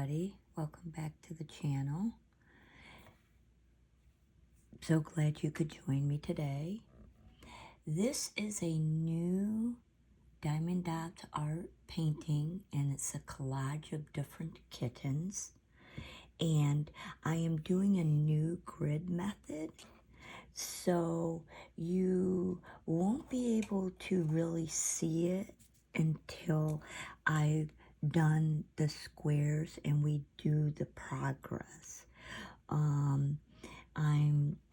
everybody. Welcome back to the channel. So glad you could join me today. This is a new Diamond Dotz art painting, and it's a collage of different kittens. And I am doing a new grid method, so you won't be able to really see it until I've done the squares and we do the progress. I'm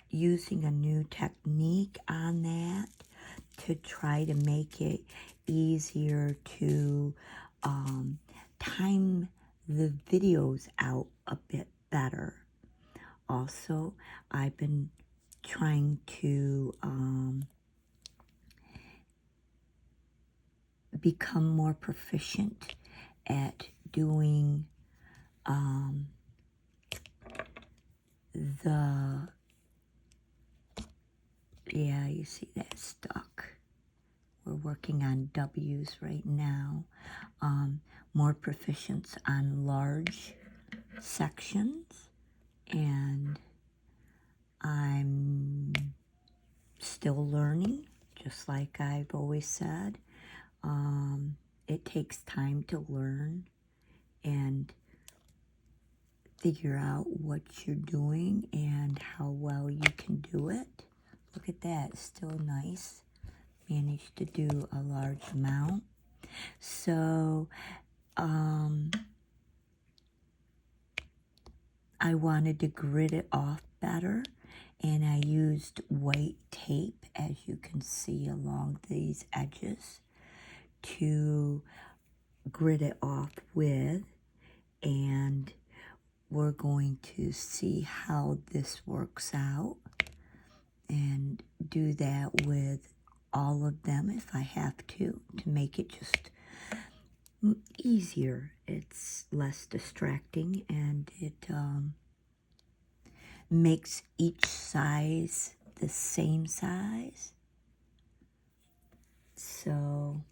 using a new technique on that to try to make it easier to time the videos out a bit better. Also, I've been trying to become more proficient at doing you see that stuck. We're working on W's right now. More proficient on large sections, and I'm still learning, just like I've always said. It takes time to learn and figure out what you're doing and how well you can do it. Look at that, still nice. Managed to do a large amount. So I wanted to grid it off better, and I used white tape, as you can see along these edges, to grid it off with, and we're going to see how this works out and do that with all of them if I have to make it just easier. It's less distracting, and it makes each size the same size. So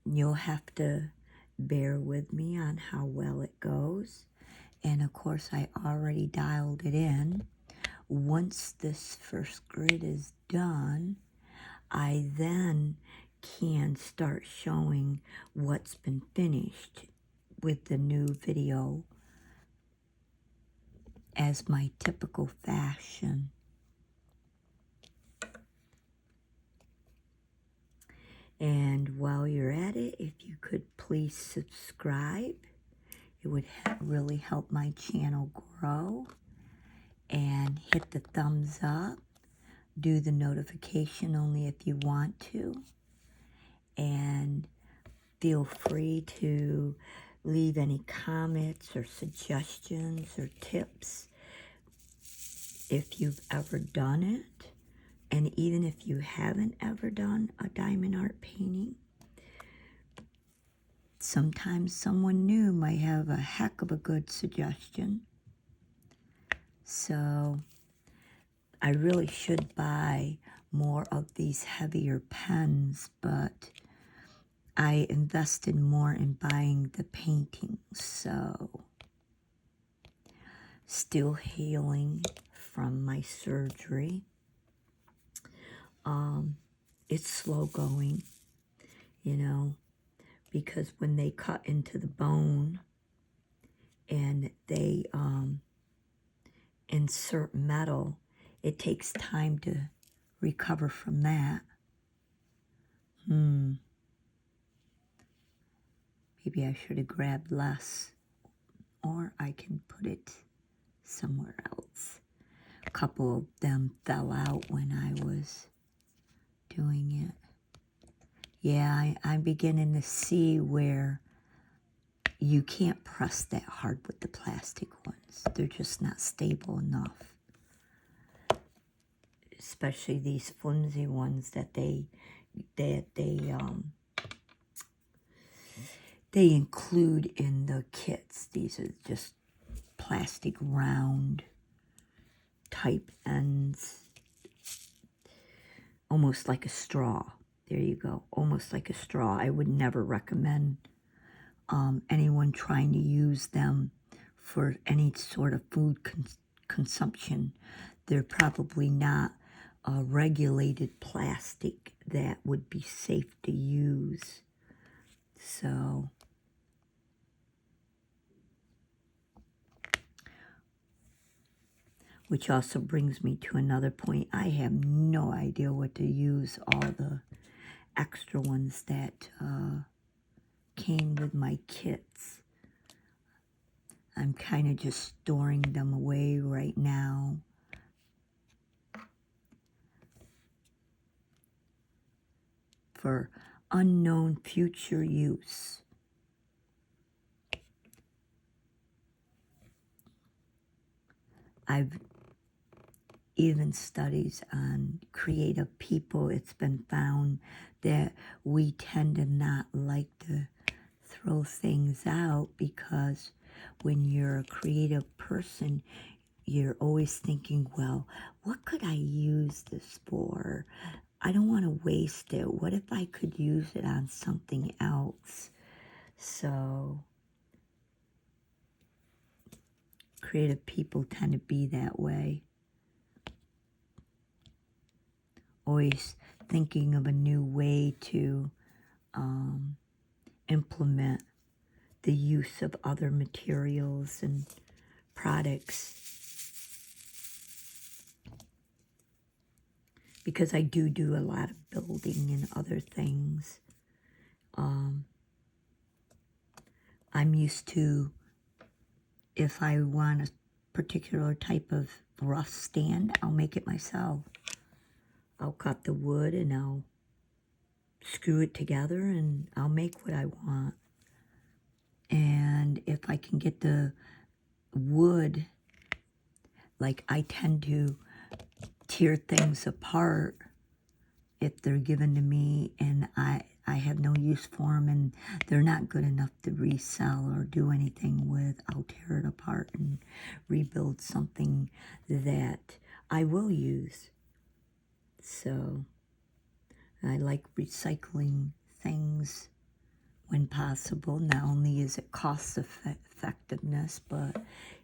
you'll have to bear with me on how well it goes. And of course, I already dialed it in. Once this first grid is done, I then can start showing what's been finished with the new video as my typical fashion. And while you're at it, if you could please subscribe, it would really help my channel grow. And hit the thumbs up. Do the notification only if you want to. And feel free to leave any comments or suggestions or tips if you've ever done it. And even if you haven't ever done a diamond art painting, sometimes someone new might have a heck of a good suggestion. So I really should buy more of these heavier pens, but I invested more in buying the paintings. So still healing from my surgery. It's slow going, you know, because when they cut into the bone and they insert metal, it takes time to recover from that. Maybe I should have grabbed less, or I can put it somewhere else. A couple of them fell out when I was doing it. Yeah, I'm beginning to see where you can't press that hard with the plastic ones. They're just not stable enough. Especially these flimsy ones that they include in the kits. These are just plastic round type ends. Almost like a straw. There you go. Almost like a straw. I would never recommend anyone trying to use them for any sort of food consumption. They're probably not regulated plastic that would be safe to use. So, which also brings me to another point. I have no idea what to use all the extra ones that came with my kits. I'm kind of just storing them away right now. For unknown future use. I've even studies on creative people. It's been found that we tend to not like to throw things out because when you're a creative person, you're always thinking, well, what could I use this for? I don't want to waste it. What if I could use it on something else? So, creative people tend to be that way. Always thinking of a new way to implement the use of other materials and products. Because I do a lot of building and other things. I'm used to, if I want a particular type of rough stand, I'll make it myself. I'll cut the wood and I'll screw it together and I'll make what I want. And if I can get the wood, like I tend to tear things apart if they're given to me and I have no use for them and they're not good enough to resell or do anything with, I'll tear it apart and rebuild something that I will use. So I like recycling things when possible. Not only is it cost effectiveness, but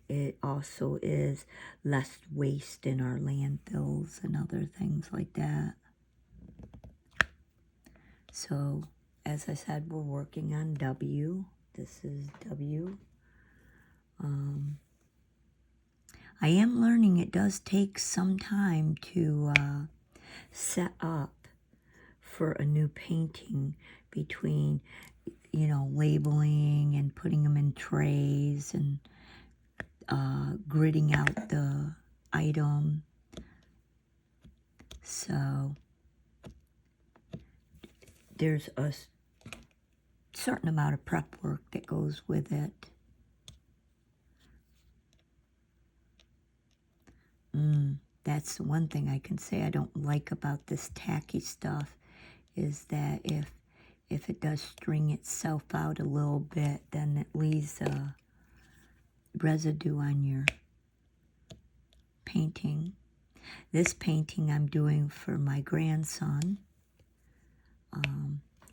it also is less waste in our landfills and other things like that. So, as I said, we're working on W. This is W. I am learning it does take some time to set up for a new painting between, labeling and putting them in trays and gridding out the item. So there's a certain amount of prep work that goes with it. That's one thing I can say I don't like about this tacky stuff, is that if it does string itself out a little bit, then it leaves a residue on your painting. This painting I'm doing for my grandson.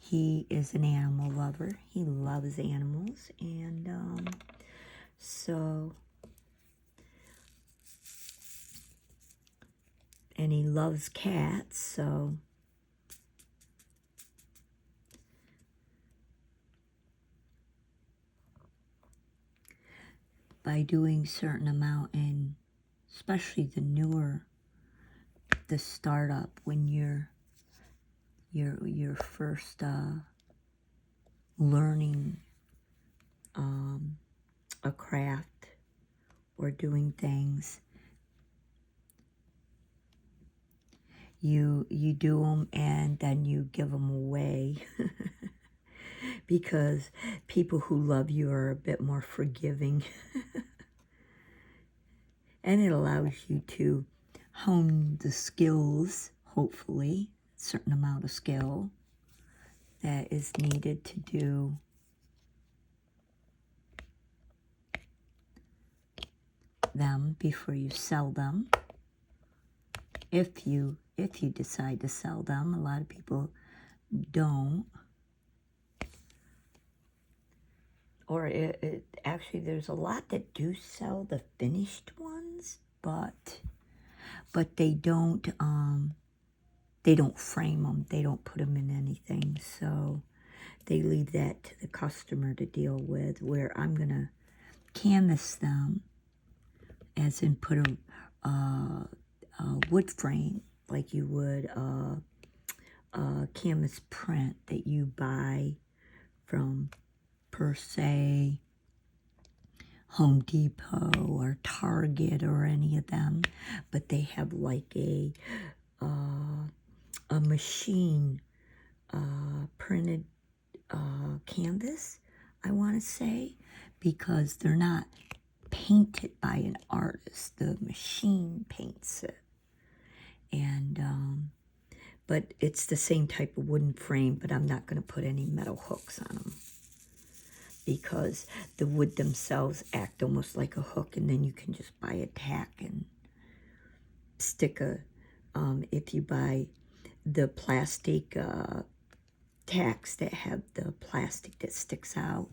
He is an animal lover. He loves animals, and and he loves cats, so by doing certain amount, and especially the startup, when you're first learning a craft or doing things, you do them and then you give them away because people who love you are a bit more forgiving. And it allows you to hone the skills, hopefully, a certain amount of skill that is needed to do them before you sell them. If you decide to sell them, a lot of people don't. or actually, there's a lot that do sell the finished ones, but they don't frame them. They don't put them in anything, so they leave that to the customer to deal with, where I'm gonna canvas them, as in put a wood frame like you would a canvas print that you buy from, per se, Home Depot or Target or any of them, but they have like a machine printed canvas, I want to say, because they're not painted by an artist. The machine paints it. And but it's the same type of wooden frame, but I'm not going to put any metal hooks on them, because the wood themselves act almost like a hook, and then you can just buy a tack and stick a, if you buy the plastic tacks that have the plastic that sticks out,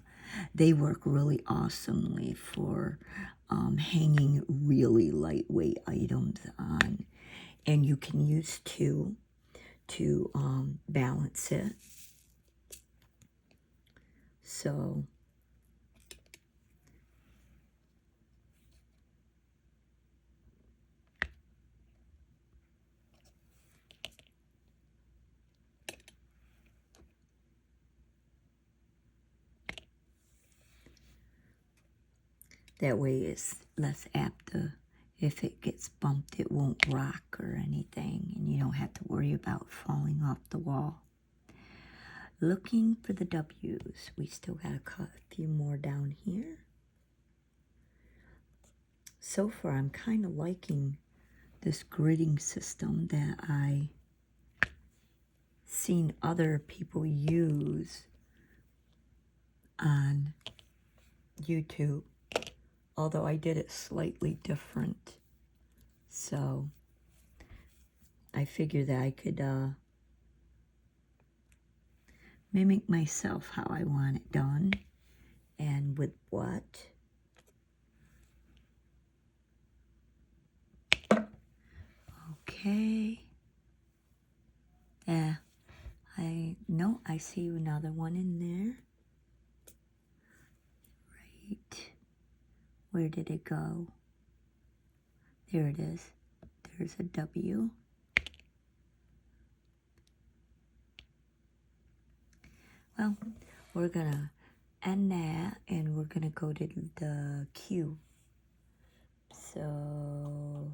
they work really awesomely for hanging really lightweight items on. And you can use two to balance it. So that way it's less apt to, if it gets bumped, it won't rock or anything, and you don't have to worry about falling off the wall. Looking for the W's. We still got to cut a few more down here. So far, I'm kind of liking this gridding system that I seen other people use on YouTube, although I did it slightly different. So I figured that I could mimic myself how I want it done, and with what. Okay. Yeah. I see another one in there. Right. Where did it go? There it is. There's a W. Well, we're gonna end that, and we're gonna go to the Q. So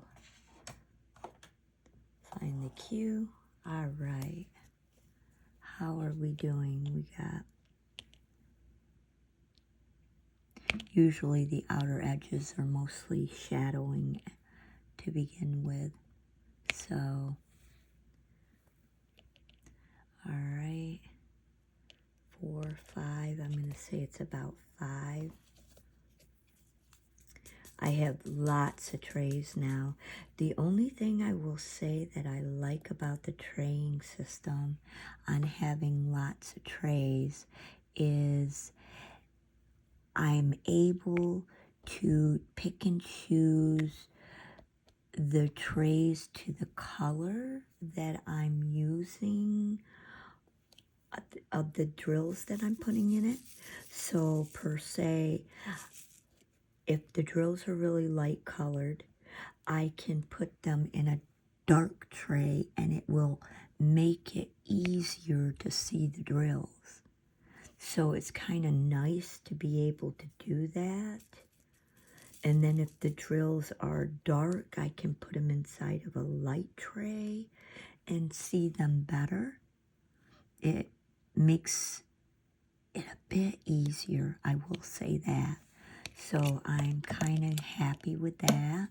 find the Q. All right. How are we doing? We got, usually the outer edges are mostly shadowing to begin with. So, all right. 4, 5. I'm going to say it's about 5. I have lots of trays now. The only thing I will say that I like about the traying system on having lots of trays is I'm able to pick and choose the trays to the color that I'm using of the drills that I'm putting in it. So per se, if the drills are really light colored, I can put them in a dark tray, and it will make it easier to see the drills. So it's kind of nice to be able to do that. And then if the drills are dark, I can put them inside of a light tray and see them better. It makes it a bit easier, I will say that. So I'm kind of happy with that.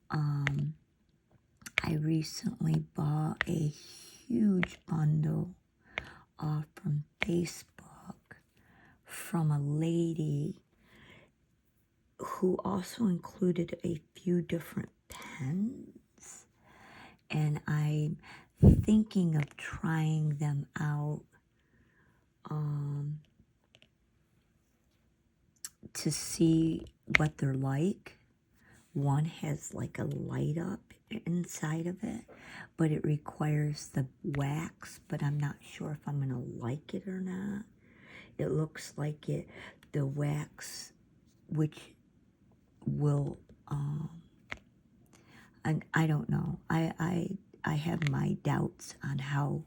I recently bought a huge bundle off from Facebook from a lady who also included a few different pens, and I'm thinking of trying them out to see what they're like. One has like a light up inside of it, but it requires the wax, but I'm not sure if I'm going to like it or not. It looks like the wax, which will, and I don't know. I have my doubts on how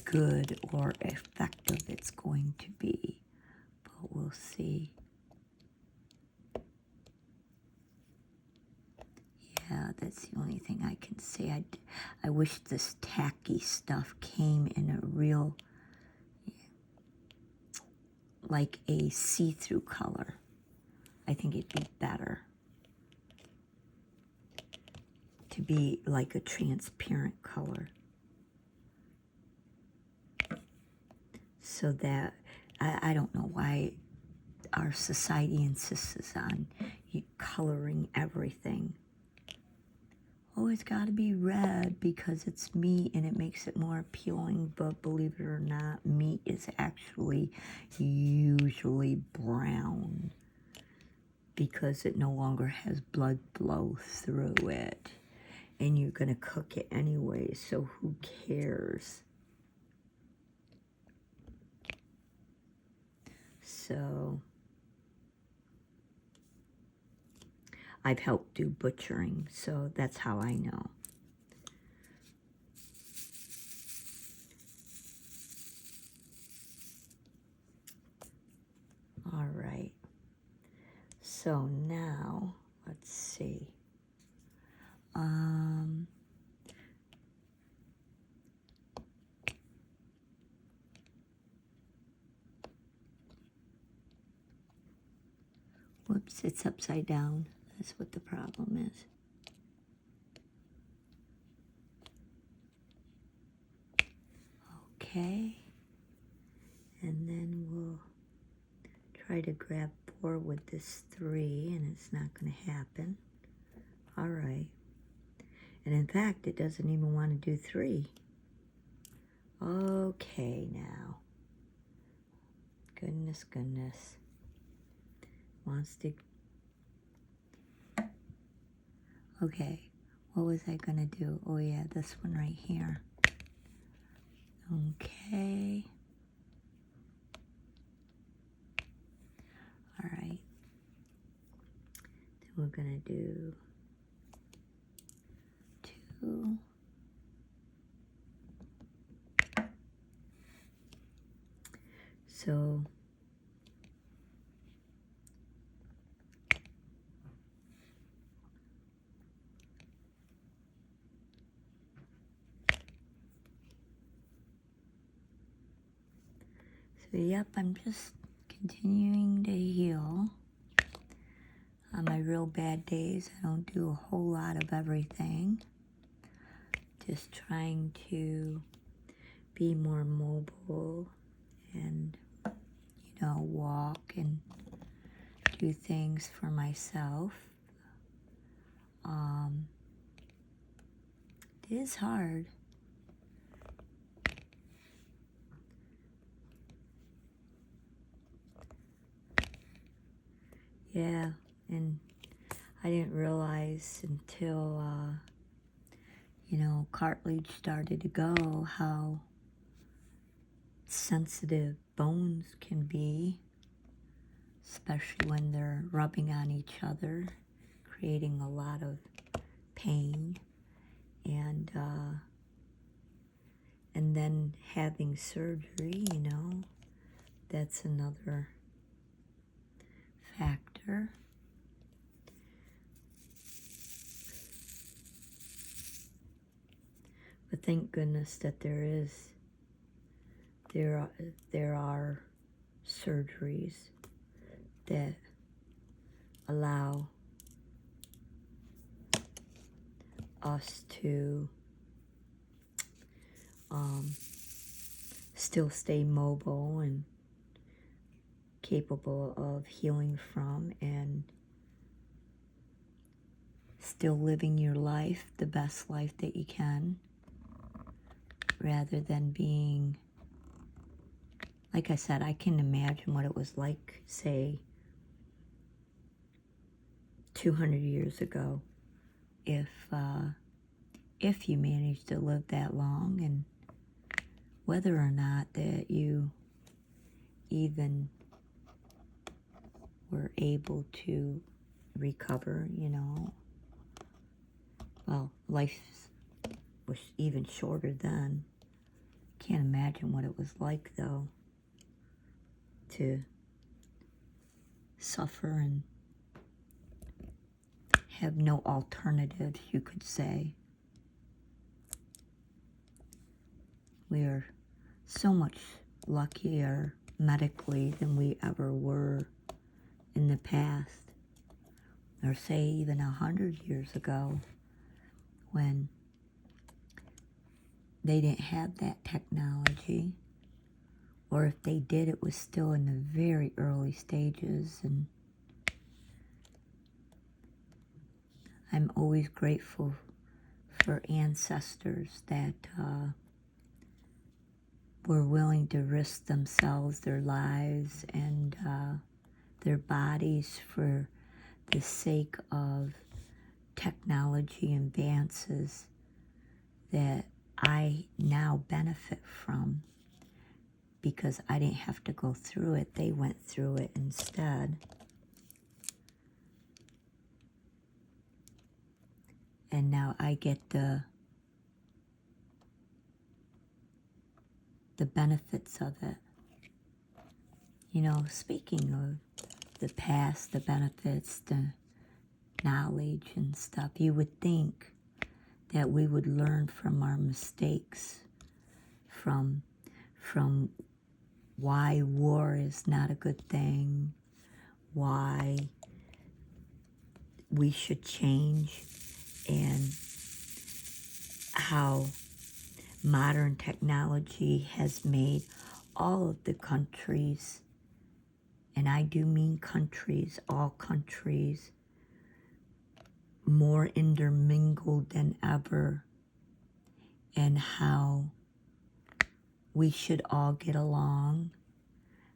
good or effective it's going to be, but we'll see. Yeah, that's the only thing I can say. I wish this tacky stuff came in a real, like a see-through color. I think it'd be better to be like a transparent color. So that, I don't know why our society insists on coloring everything. Oh, it's got to be red because it's meat and it makes it more appealing, but believe it or not, meat is actually usually brown because it no longer has blood flow through it. And you're going to cook it anyway, so who cares? So, I've helped do butchering, so that's how I know. All right. So now, let's see. Whoops, it's upside down. That's what the problem is. Okay. And then we'll try to grab 4 with this 3, and it's not going to happen. All right. And in fact, it doesn't even want to do 3. Okay, now. Goodness, goodness. Wants to... Okay, what was I going to do? Oh, yeah, this one right here. Okay. All right. Then we're going to do 2. So... So, yep, I'm just continuing to heal. On my real bad days, I don't do a whole lot of everything. Just trying to be more mobile and, you know, walk and do things for myself. It is hard. Yeah, and I didn't realize until, you know, cartilage started to go how sensitive bones can be, especially when they're rubbing on each other, creating a lot of pain. And then having surgery, you know, that's another factor. But thank goodness that there are surgeries that allow us to still stay mobile and capable of healing from and still living your life, the best life that you can, rather than being, like I said, I can imagine what it was like, say, 200 years ago, if you managed to live that long, and whether or not that you even were able to recover, you know. Well, life was even shorter then. Can't imagine what it was like, though, to suffer and have no alternatives, you could say. We are so much luckier medically than we ever were in the past, or say even 100 years ago, when they didn't have that technology, or if they did, it was still in the very early stages. And I'm always grateful for ancestors that were willing to risk themselves, their lives, and their bodies for the sake of technology advances that I now benefit from, because I didn't have to go through it. They went through it instead. And now I get the benefits of it. You know, speaking of the past, the benefits, the knowledge and stuff, you would think that we would learn from our mistakes, from why war is not a good thing, why we should change, and how modern technology has made all of the countries, and I do mean countries, all countries, more intermingled than ever, and how we should all get along,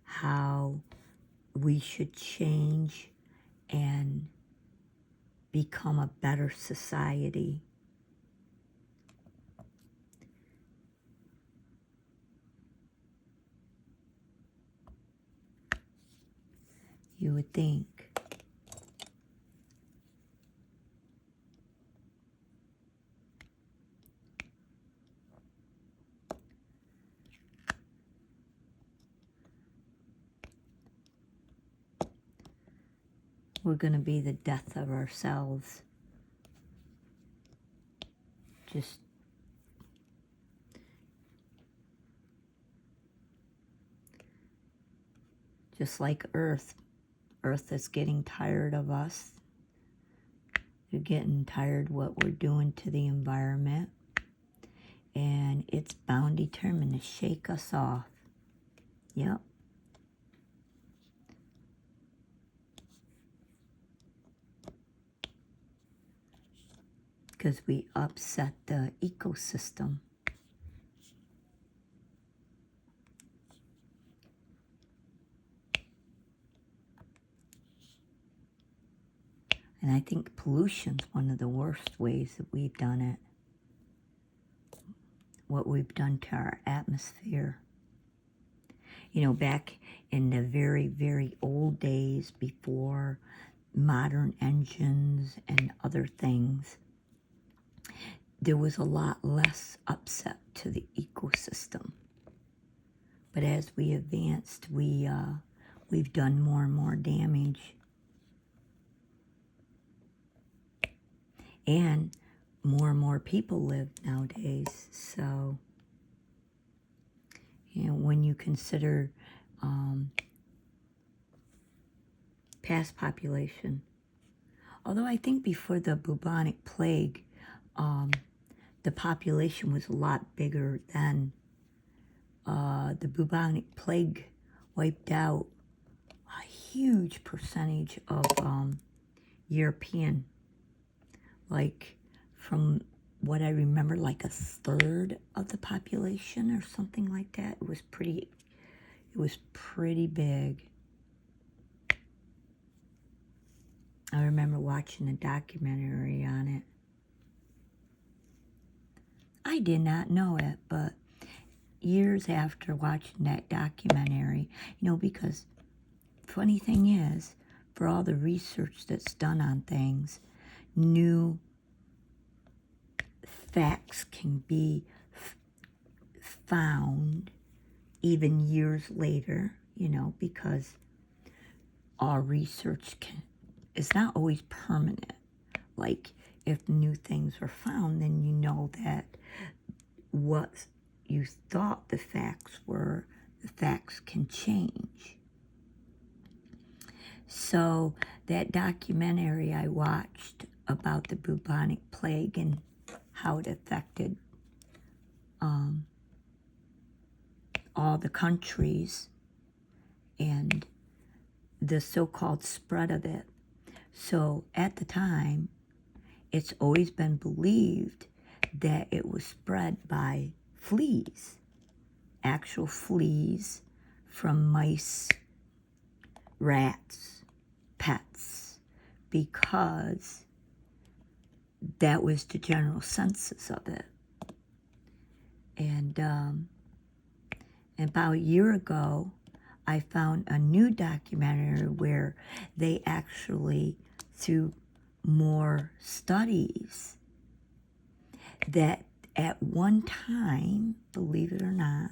how we should change and become a better society. You would think. We're going to be the death of ourselves. Just like Earth. Earth is getting tired of us. They're getting tired of what we're doing to the environment. And it's bound determined to shake us off. Yep. Because we upset the ecosystem. And I think pollution's one of the worst ways that we've done it. What we've done to our atmosphere. You know, back in the very, very old days, before modern engines and other things, there was a lot less upset to the ecosystem. But as we advanced, we've done more and more damage. And more people live nowadays. So, you know, when you consider past population, although I think before the bubonic plague, the population was a lot bigger then. The bubonic plague wiped out a huge percentage of European, like from what I remember, like a third of the population or something like that. It was pretty big. I remember watching a documentary on it. I did not know it, but years after watching that documentary, because funny thing is, for all the research that's done on things, new facts can be found even years later, because all research is not always permanent. Like, if new things are found, then you know that what you thought the facts were, the facts can change. So that documentary I watched about the bubonic plague and how it affected all the countries and the so-called spread of it. So at the time, it's always been believed that it was spread by fleas, actual fleas from mice, rats, pets, because that was the general census of it. And about a year ago, I found a new documentary where they actually, through more studies, that at one time, believe it or not,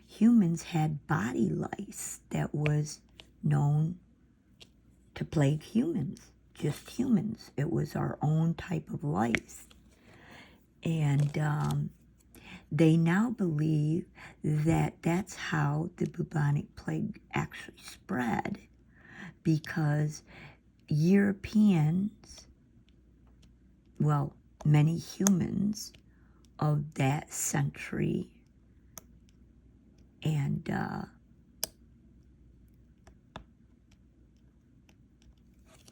humans had body lice that was known to plague humans, just humans. It was our own type of lice. And they now believe that that's how the bubonic plague actually spread, because Europeans, well, many humans of that century and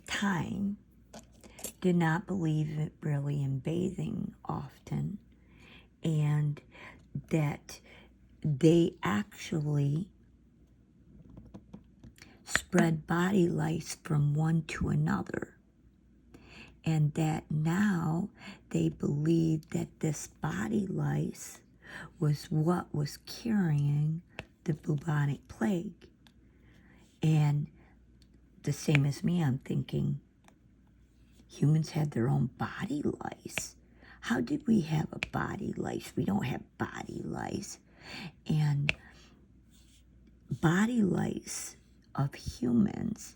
time did not believe it really in bathing often, and that they actually spread body lice from one to another, and that now they believe that this body lice was what was carrying the bubonic plague. And the same as me, I'm thinking, humans had their own body lice. How did we have a body lice? We don't have body lice. And body lice of humans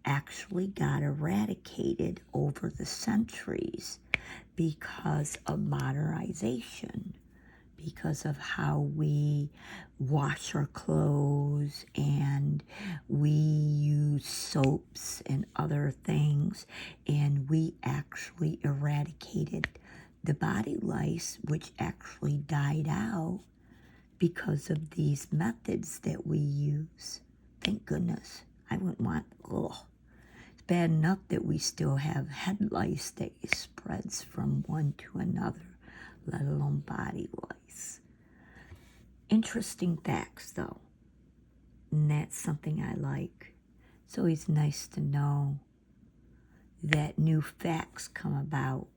actually got eradicated over the centuries because of modernization, because of how we wash our clothes and we use soaps and other things, and we actually eradicated the body lice, which actually died out because of these methods that we use. Thank goodness. I wouldn't want, it's bad enough that we still have head lice that spreads from one to another, let alone body lice. Interesting facts, though, and that's something I like. It's always nice to know that new facts come about.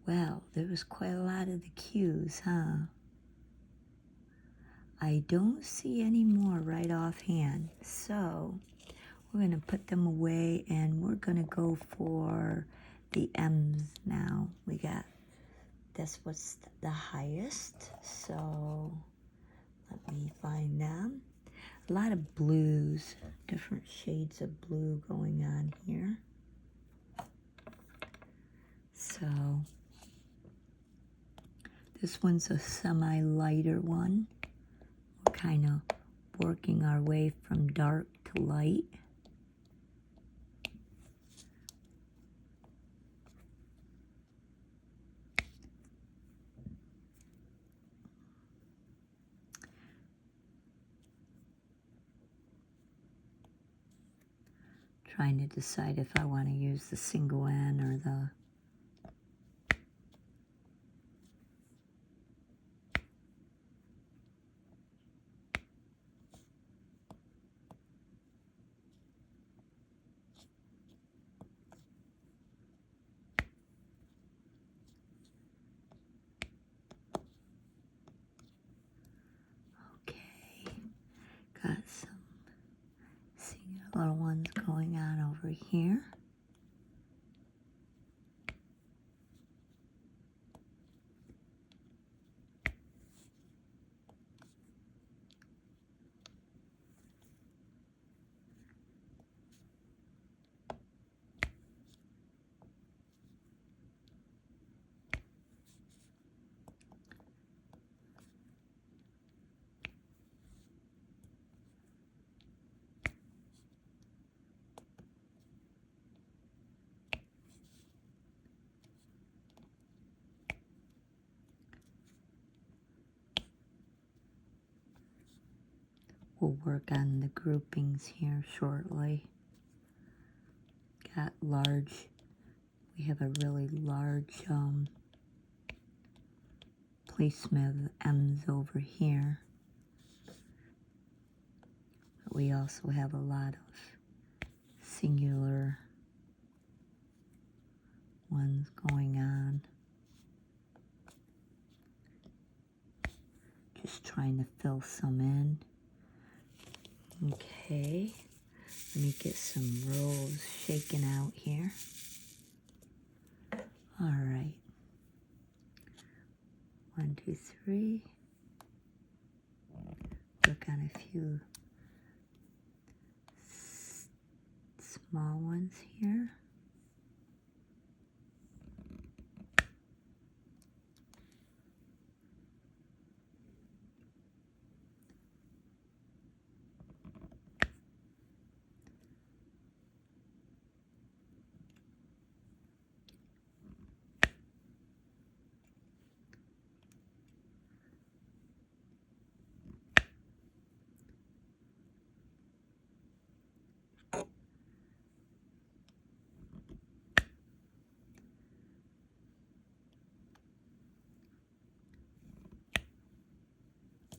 Well, there was quite a lot of the cues, huh? I don't see any more right offhand, so we're going to put them away, and we're going to go for the M's now. We got, this was the highest, so let me find them. A lot of blues, different shades of blue going on here. So this one's a semi-lighter one. We're kind of working our way from dark to light. Trying to decide if I want to use the single N or the got some singular ones going on over here. We'll work on the groupings here shortly. Got large, we have a really large placement of M's over here. But we also have a lot of singular ones going on. Just trying to fill some in. Okay, let me get some rolls shaken out here. All right. 1, 2, 3. Work on a few small ones here.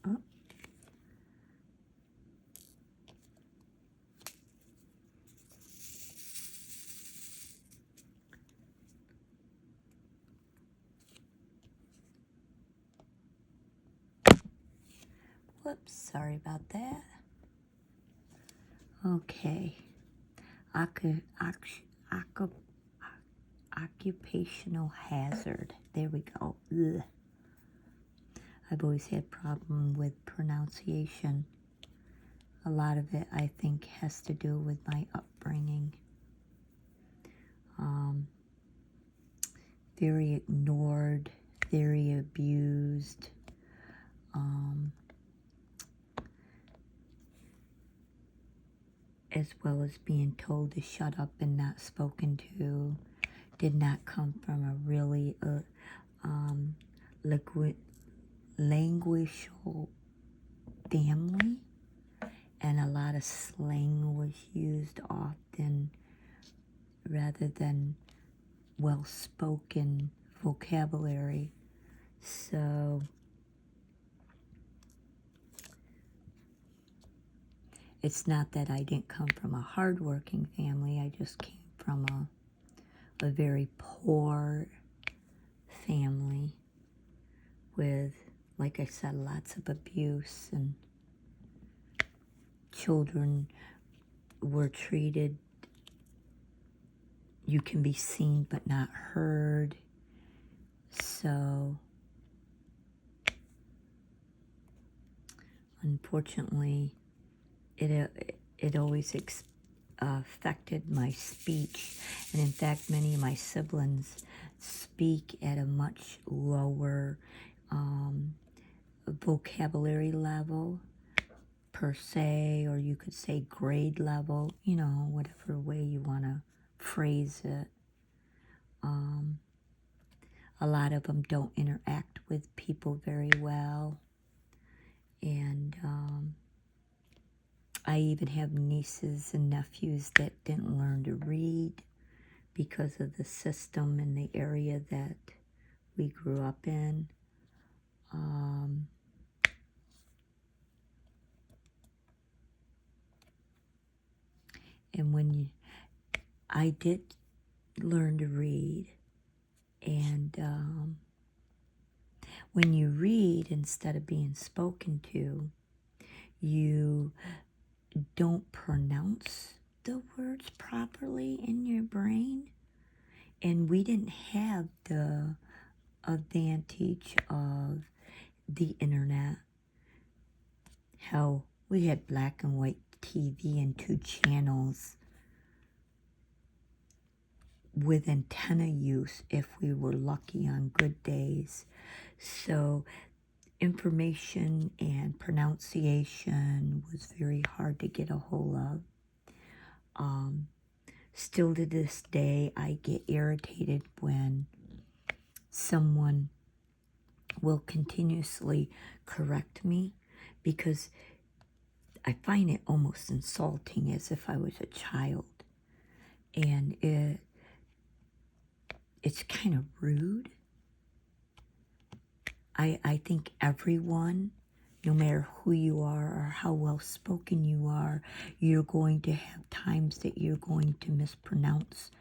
Oh. Whoops, sorry about that. Okay. Occupational hazard. There we go. Ugh. I've always had problem with pronunciation. A lot of it, I think, has to do with my upbringing. Very ignored, very abused. As well as being told to shut up and not spoken to. Did not come from a really languishal family, and a lot of slang was used often rather than well-spoken vocabulary. So it's not that I didn't come from a hardworking family. I just came from a very poor family with, like I said, lots of abuse, and children were treated, you can be seen but not heard. So unfortunately, it always affected my speech. And in fact, many of my siblings speak at a much lower vocabulary level, per se, or you could say grade level, you know, whatever way you want to phrase it. A lot of them don't interact with people very well, and I even have nieces and nephews that didn't learn to read because of the system in the area that we grew up in. And I did learn to read, and when you read instead of being spoken to, you don't pronounce the words properly in your brain. And we didn't have the advantage of the internet, how we had black and white TV and 2 channels with antenna use if we were lucky on good days. So information and pronunciation was very hard to get a hold of. Still to this day, I get irritated when someone will continuously correct me, because I find it almost insulting, as if I was a child. And it's kind of rude. I think everyone, no matter who you are or how well spoken you are, you're going to have times that you're going to mispronounce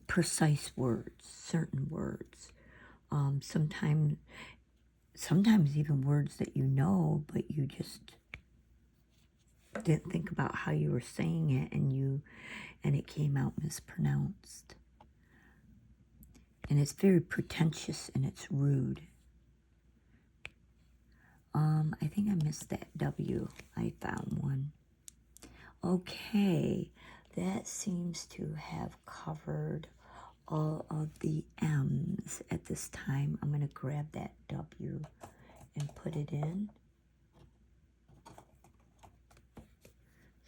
precise words, certain words. Sometimes even words that you know, but you just didn't think about how you were saying it, and it came out mispronounced. And it's very pretentious and it's rude. I think I missed that W. I found one. Okay, that seems to have covered all of the M's at this time. I'm going to grab that W and put it in,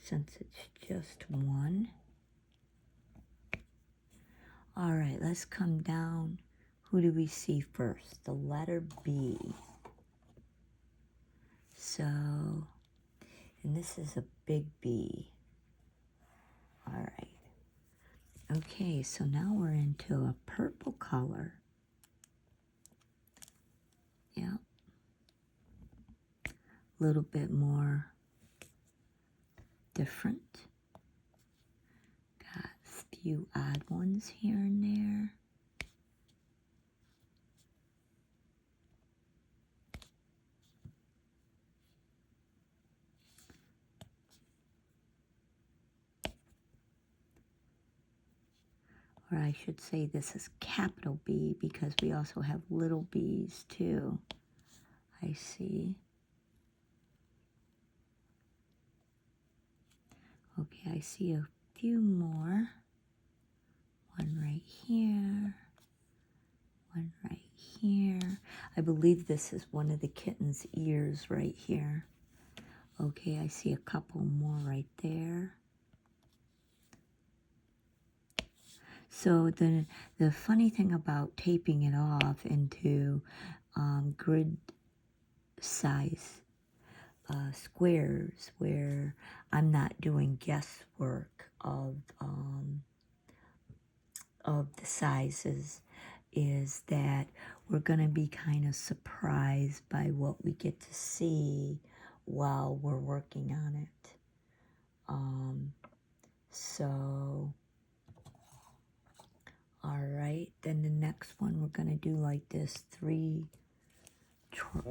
since it's just one. All right, let's come down. Who do we see first? The letter B. So, and this is a big B. All right. Okay, so now we're into a purple color. Yeah. A little bit more different. Got a few odd ones here and there. Or I should say this is capital B, because we also have little b's too. I see. Okay, I see a few more. One right here. One right here. I believe this is one of the kitten's ears right here. Okay, I see a couple more right there. So the funny thing about taping it off into grid size squares, where I'm not doing guesswork of the sizes, is that we're going to be kind of surprised by what we get to see while we're working on it. So, all right, then the next one we're going to do like this 3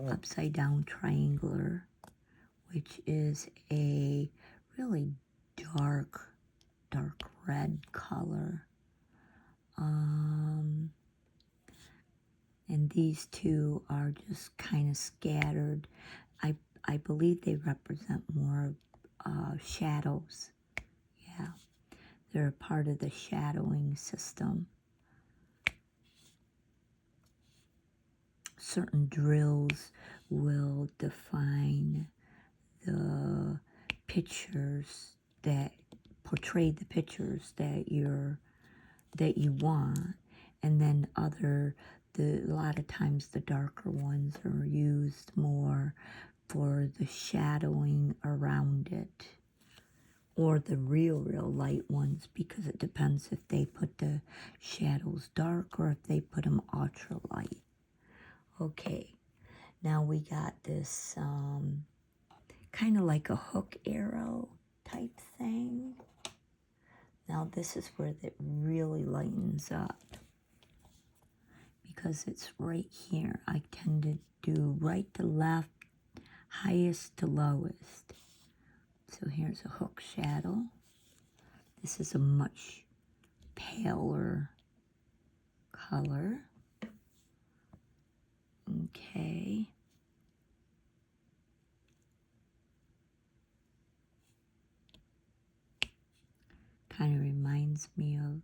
upside down triangular, which is a really dark red color. And these two are just kind of scattered. I believe they represent more shadows. Yeah, they're a part of the shadowing system. Certain drills will define the pictures that portray the pictures that you want, and then a lot of times the darker ones are used more for the shadowing around it, or the real light ones, because it depends if they put the shadows dark or if they put them ultra light. Okay, now we got this kind of like a hook arrow type thing. Now this is where it really lightens up, because it's right here. I tend to do right to left, highest to lowest. So here's a hook shadow. This is a much paler color. Okay. Kind of reminds me of,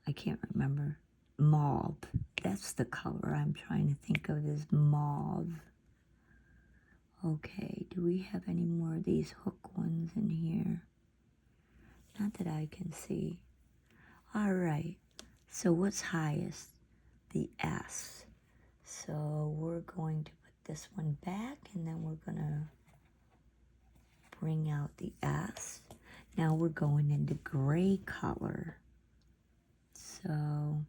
I can't remember, mauve. That's the color I'm trying to think of, is mauve. Okay, do we have any more of these hook ones in here? Not that I can see. All right, so what's highest? The S. So we're going to put this one back, and then we're gonna bring out the S. Now we're going into gray color. So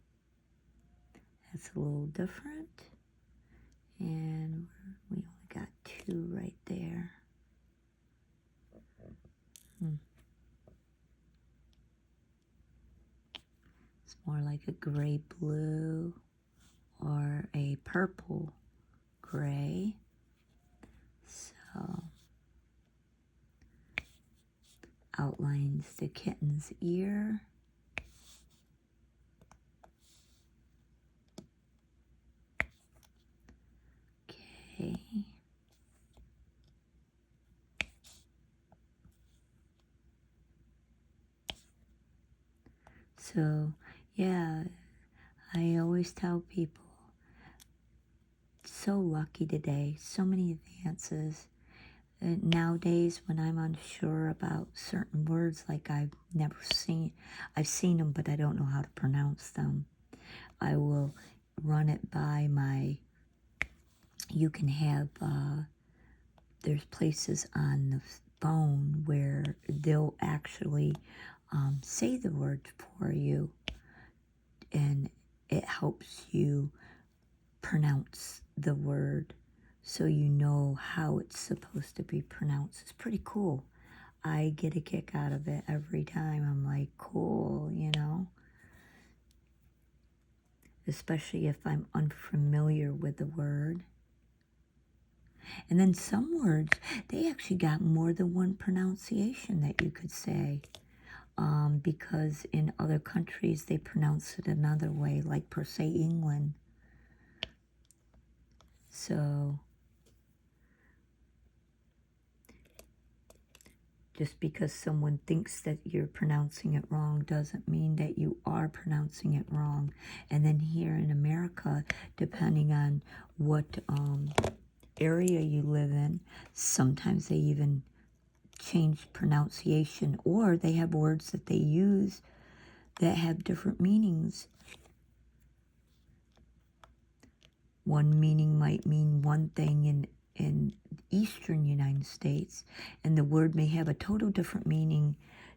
that's a little different. And we only got 2 right there. It's more like a gray blue or a purple gray. So outlines the kitten's ear. Okay. So, yeah, I always tell people, so lucky today, so many advances. Nowadays, when I'm unsure about certain words, like I've seen them, but I don't know how to pronounce them, I will run it by my, you can have, there's places on the phone where they'll actually say the word for you, and it helps you pronounce the word so you know how it's supposed to be pronounced. It's pretty cool. I get a kick out of it every time. I'm like, cool, you know? Especially if I'm unfamiliar with the word. And then some words, they actually got more than one pronunciation that you could say. Because in other countries, they pronounce it another way, like per se England. So just because someone thinks that you're pronouncing it wrong doesn't mean that you are pronouncing it wrong. And then here in America, depending on what area you live in, sometimes they even change pronunciation, or they have words that they use that have different meanings. One meaning might mean one thing in eastern United States, and the word may have a total different meaning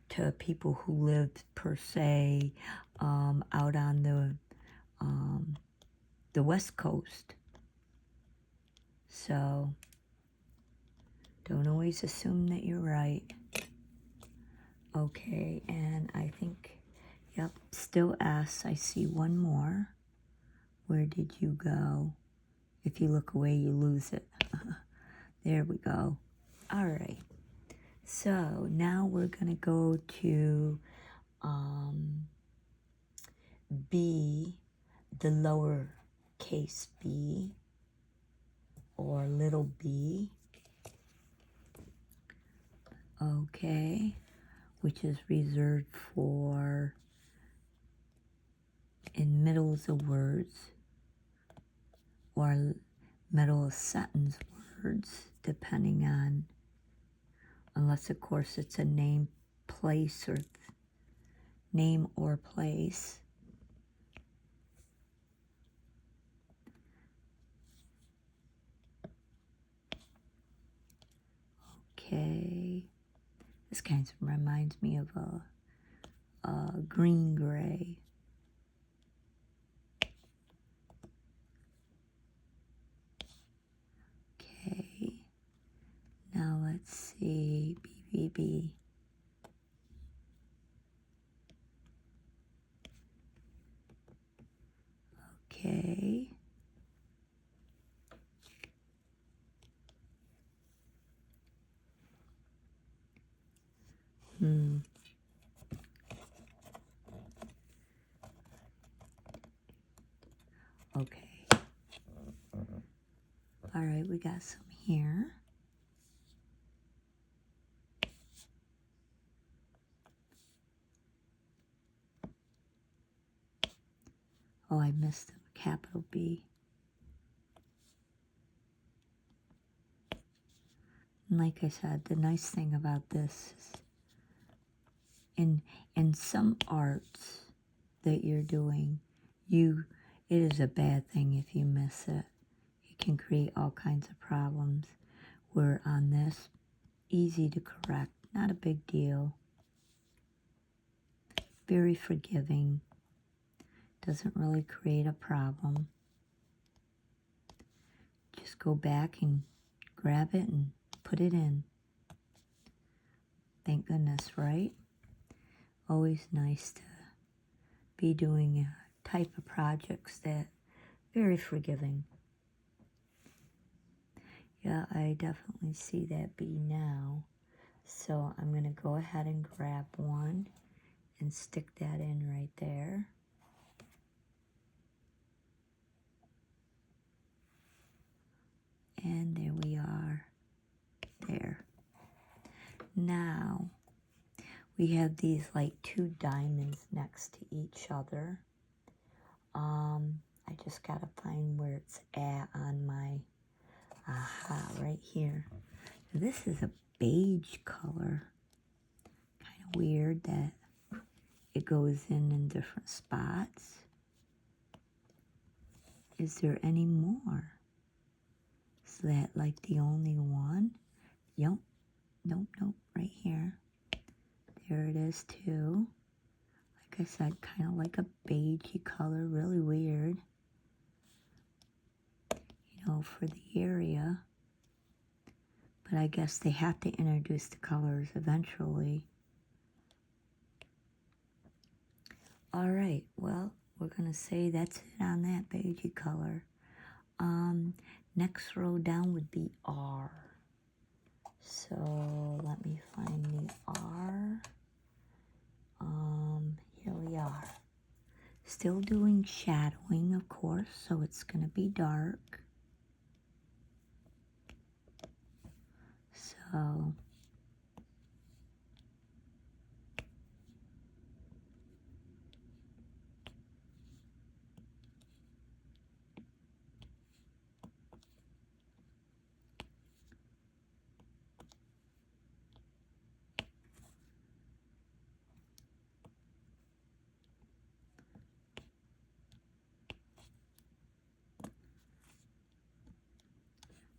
to people who live, per se, out on the West Coast. So don't always assume that you're right. Okay, and I think, yep, still S. I see one more. Where did you go? If you look away, you lose it. There we go. All right. So now we're going to go to B, the lower case b, or little b. Okay. Which is reserved for in middles of words or middle of sentence words, depending on, unless of course it's a name, place, or name or place. This kind of reminds me of a green gray. Okay, now let's see, BBB. Okay. Okay. All right, we got some here. Oh, I missed a capital B. And like I said, the nice thing about this is in some arts that you're doing, it is a bad thing if you miss it. It can create all kinds of problems. Where on this, easy to correct, not a big deal. Very forgiving. Doesn't really create a problem. Just go back and grab it and put it in. Thank goodness, right? Always nice to be doing a type of projects that very forgiving. Yeah, I definitely see that bee now. So I'm going to go ahead and grab one and stick that in right there. And there we are. There. Now, we have these like two diamonds next to each other. I just got to find where it's at on my, right here. So this is a beige color. Kind of weird that it goes in different spots. Is there any more? Is that like the only one? Yep. Nope, right here. There it is too. Like I said, kind of like a beigey color, really weird. You know, for the area. But I guess they have to introduce the colors eventually. All right, well, we're gonna say that's it on that beigey color. Next row down would be R. So let me find the R. Here we are. Still doing shadowing, of course, so it's gonna be dark. So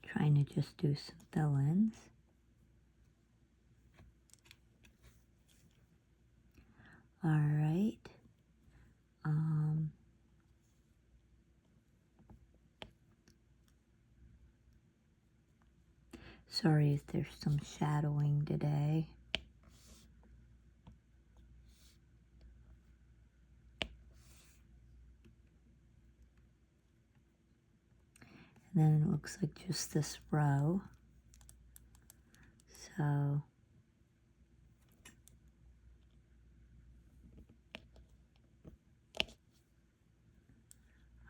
trying to just do some fill-ins. All right. Sorry if there's some shadowing today. And then it looks like just this row. So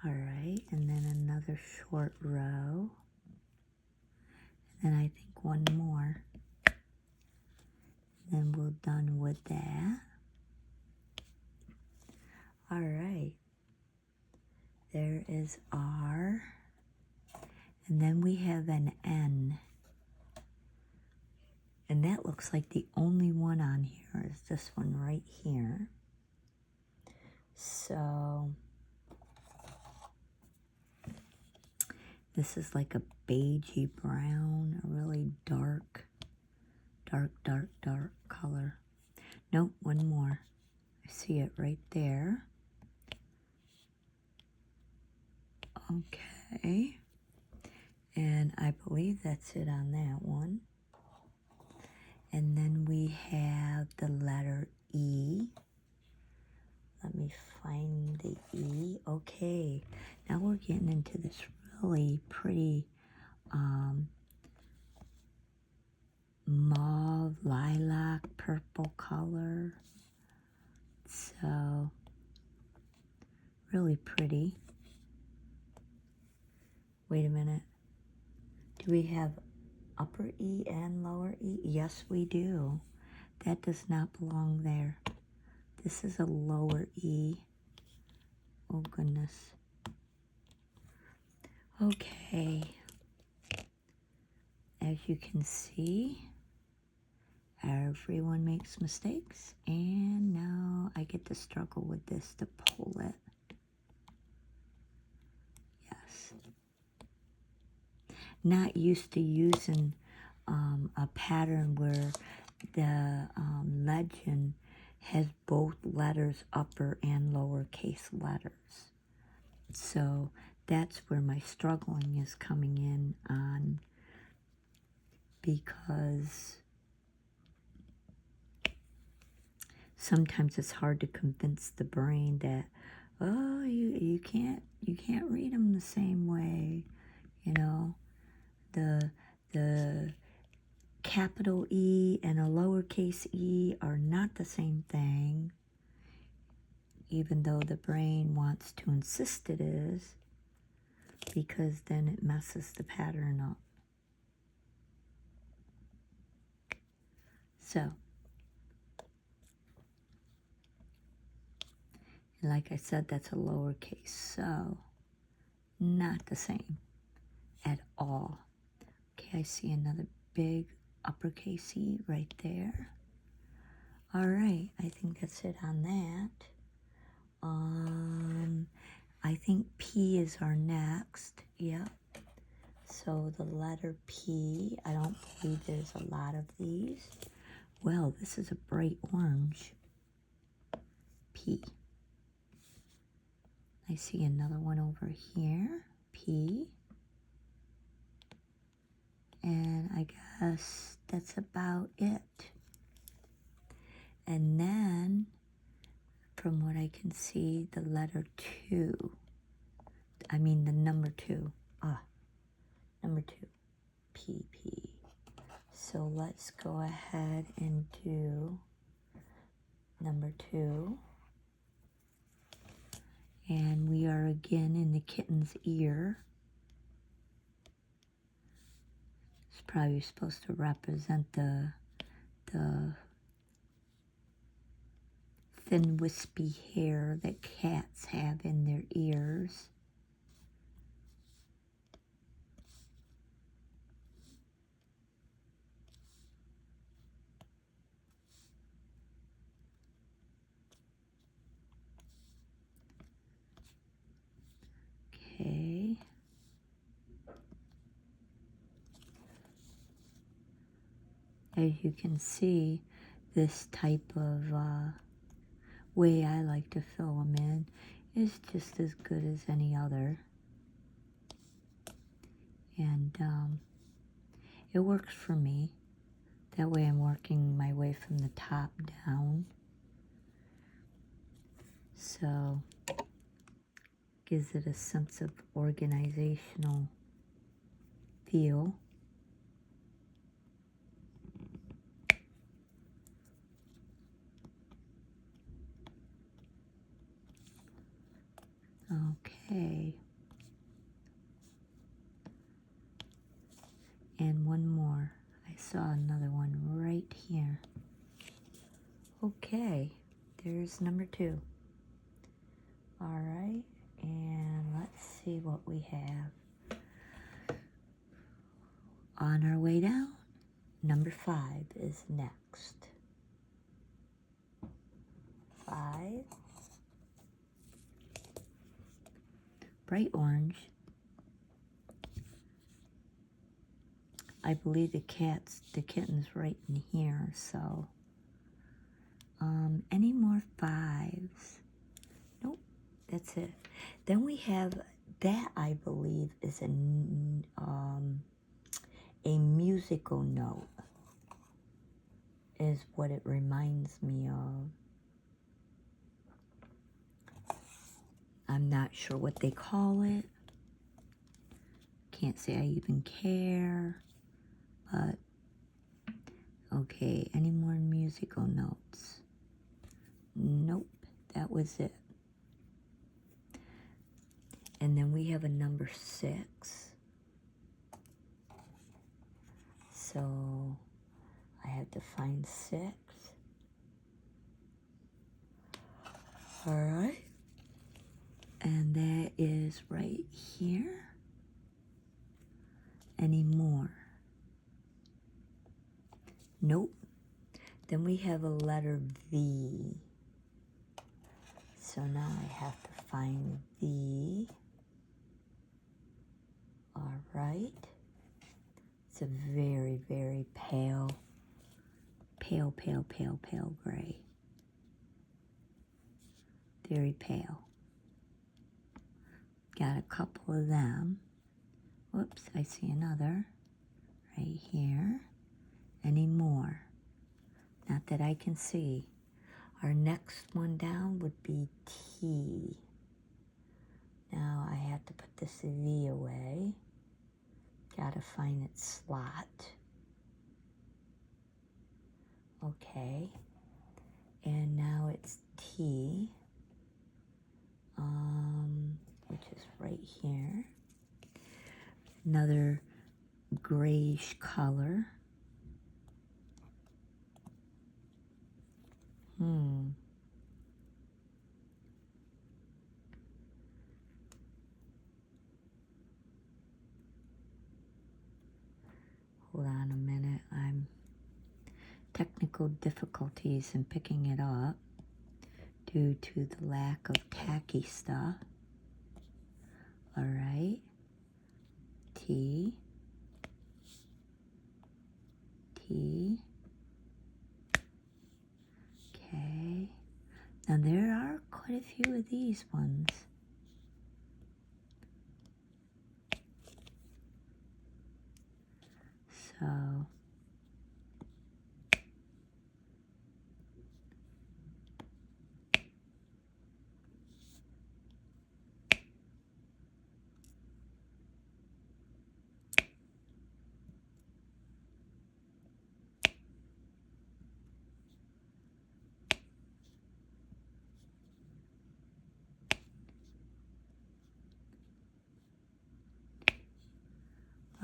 all right, and then another short row. And then I think one more. And then we're done with that. All right. There is R. And then we have an N. And that looks like the only one on here is this one right here. So this is like a beigey brown, a really dark dark color. Nope, one more. I see it right there. Okay. And I believe that's it on that one. And then we have the letter E. Let me find the E. Okay. Now we're getting into this really pretty mauve, lilac, purple color. So, really pretty. Wait a minute. Do we have upper E and lower E? Yes, we do. That does not belong there. This is a lower E. Oh, goodness. Okay. As you can see, everyone makes mistakes, and now I get to struggle with this to pull it. Yes. Not used to using a pattern where the legend has both letters, upper and lowercase letters. So that's where my struggling is coming in on, because sometimes it's hard to convince the brain that, oh, you can't read them the same way, you know. The capital E and a lowercase e are not the same thing, even though the brain wants to insist it is, because then it messes the pattern up. So, like I said, that's a lowercase, so not the same at all. Okay, I see another big uppercase E right there. All right, I think that's it on that. I think P is our next. Yep. So the letter P, I don't believe there's a lot of these. Well, this is a bright orange. P. I see another one over here. P. And I guess that's about it. And then, from what I can see, the letter 2. I mean the number 2. Number 2. P. So let's go ahead and do number 2. And we are again in the kitten's ear. It's probably supposed to represent the thin wispy hair that cats have in their ears. Okay. As you can see, this type of way I like to fill them in is just as good as any other. And it works for me. That way I'm working my way from the top down. So, gives it a sense of organizational feel. Okay. And one more. I saw another one right here. Okay, there's number 2. All right, and let's see what we have. On our way down, number 5 is next. 5. Bright orange. I believe the kitten's right in here, so. Any more 5s? Nope, that's it. Then we have, that I believe is a musical note, is what it reminds me of. I'm not sure what they call it. Can't say I even care, but okay, any more musical notes? Nope, that was it. And then we have a number 6. So I have to find 6. All right. And that is right here. Any more? Nope. Then we have a letter V. So now I have to find V. All right. It's a very, very pale gray. Very pale. Got a couple of them. Whoops, I see another right here. Any more? Not that I can see. Our next one down would be T. Now I have to put this V away. Gotta find its slot. Okay. And now it's T. Which is right here. Another grayish color. Hold on a minute. I'm technical difficulties in picking it up due to the lack of tacky stuff. All right. T. T. Okay. Now there are quite a few of these ones. So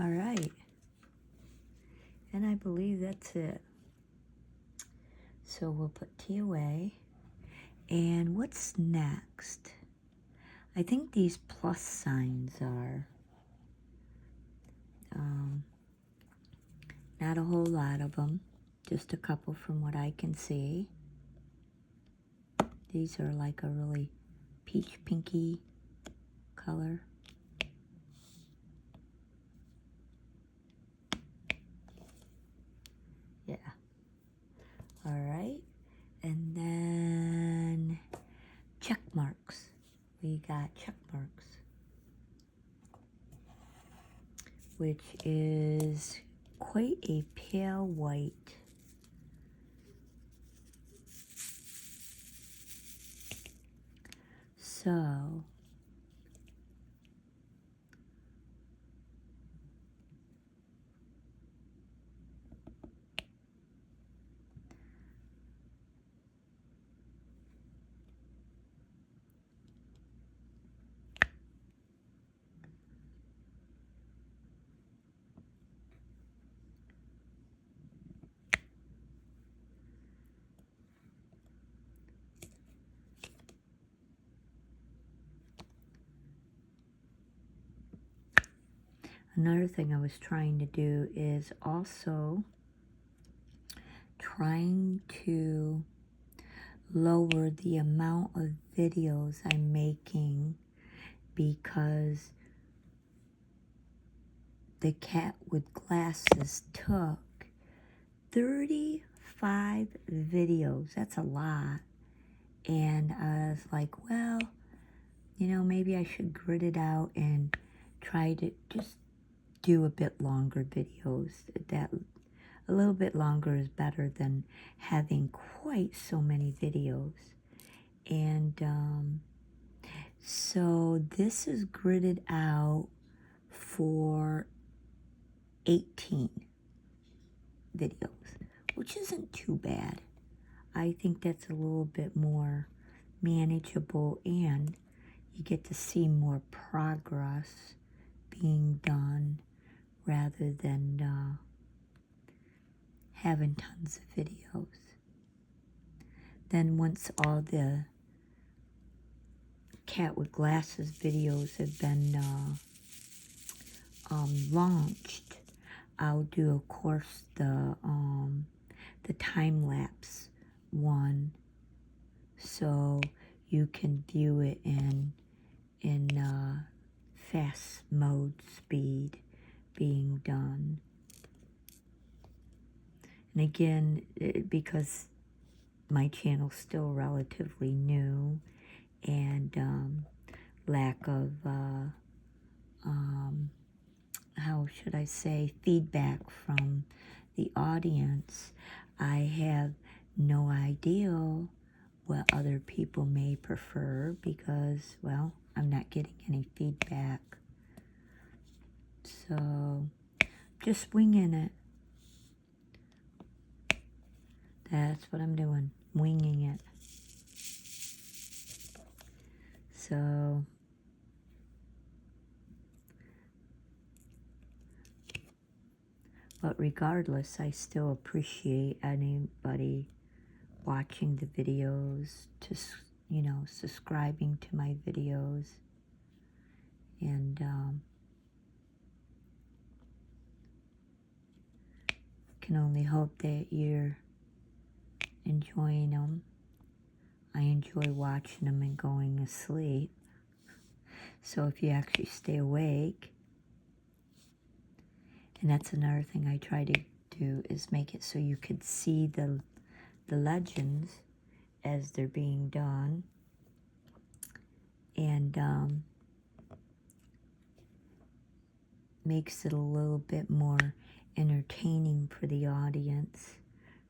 all right. And I believe that's it. So we'll put T away. And what's next? I think these plus signs are not a whole lot of them, just a couple from what I can see. These are like a really peach pinky color. Yeah. All right. And then check marks. We got check marks, which is quite a pale white. So another thing I was trying to do is also trying to lower the amount of videos I'm making, because the cat with glasses took 35 videos. That's a lot. And I was like, well, you know, maybe I should grid it out and try to just do a bit longer videos. That a little bit longer is better than having quite so many videos. And so this is gridded out for 18 videos, which isn't too bad. I think that's a little bit more manageable, and you get to see more progress being done rather than having tons of videos. Then once all the cat with glasses videos have been launched, I'll do, of course, the time-lapse one, so you can view it in fast mode speed being done. And again, because my channel's still relatively new and lack of how should I say, feedback from the audience, I have no idea what other people may prefer because, well, I'm not getting any feedback. So, just winging it. That's what I'm doing, winging it. So, but regardless, I still appreciate anybody watching the videos, you know, subscribing to my videos, and can only hope that you're enjoying them. I enjoy watching them and going to sleep. So if you actually stay awake, and that's another thing I try to do, is make it so you could see the legends as they're being done. And makes it a little bit more entertaining for the audience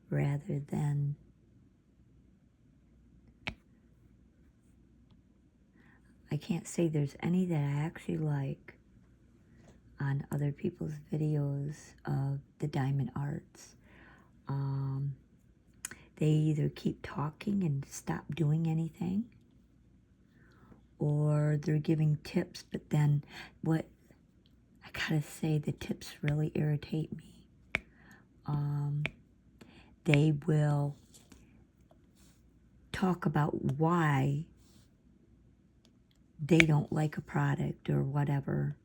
rather than I can't say there's any that I actually like on other people's videos of the diamond arts. They either keep talking and stop doing anything, or they're giving tips, but then what I gotta say, the tips really irritate me. They will talk about why they don't like a product or whatever,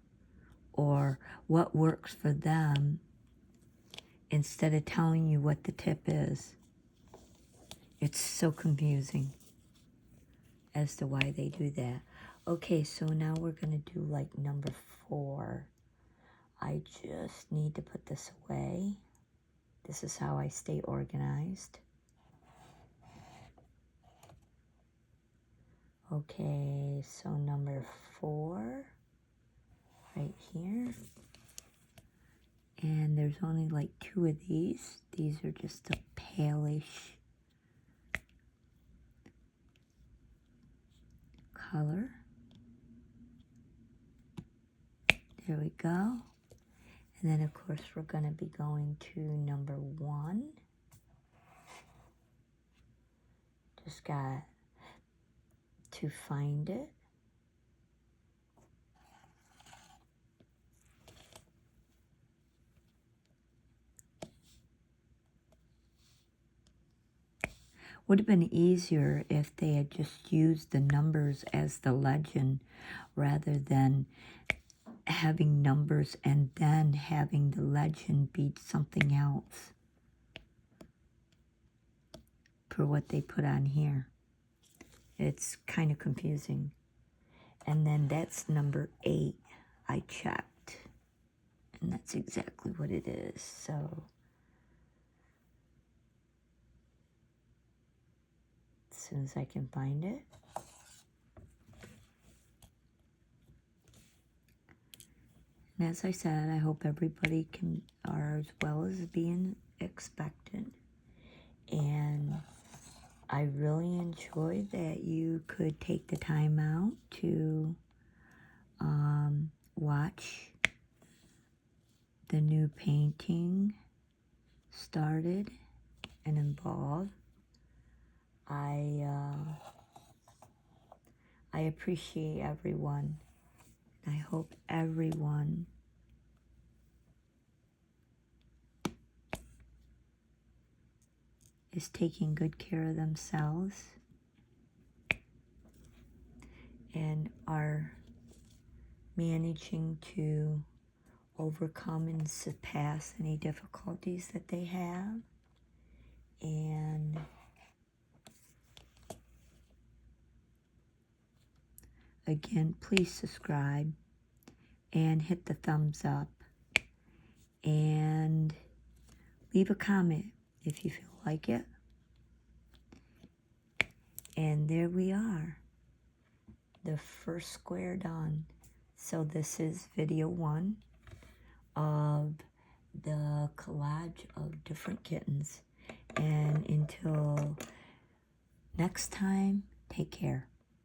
or what works for them, instead of telling you what the tip is. It's so confusing as to why they do that. Okay, so now we're going to do like number 4. I just need to put this away. This is how I stay organized. Okay, so number 4, right here. And there's only like 2 of these. These are just a palish color. There we go. And then, of course, we're going to be going to number 1. Just got to find it. Would have been easier if they had just used the numbers as the legend rather than having numbers and then having the legend be something else for what they put on here. It's kind of confusing. And then that's number 8 I checked. And that's exactly what it is. So as soon as I can find it. And as I said, I hope everybody are as well as being expectant. And I really enjoyed that you could take the time out to watch the new painting started and involved. I appreciate everyone. I hope everyone is taking good care of themselves and are managing to overcome and surpass any difficulties that they have. And again, please subscribe and hit the thumbs up and leave a comment if you feel like it. And there we are, the first square done. So this is video 1 of the collage of different kittens. And until next time, take care.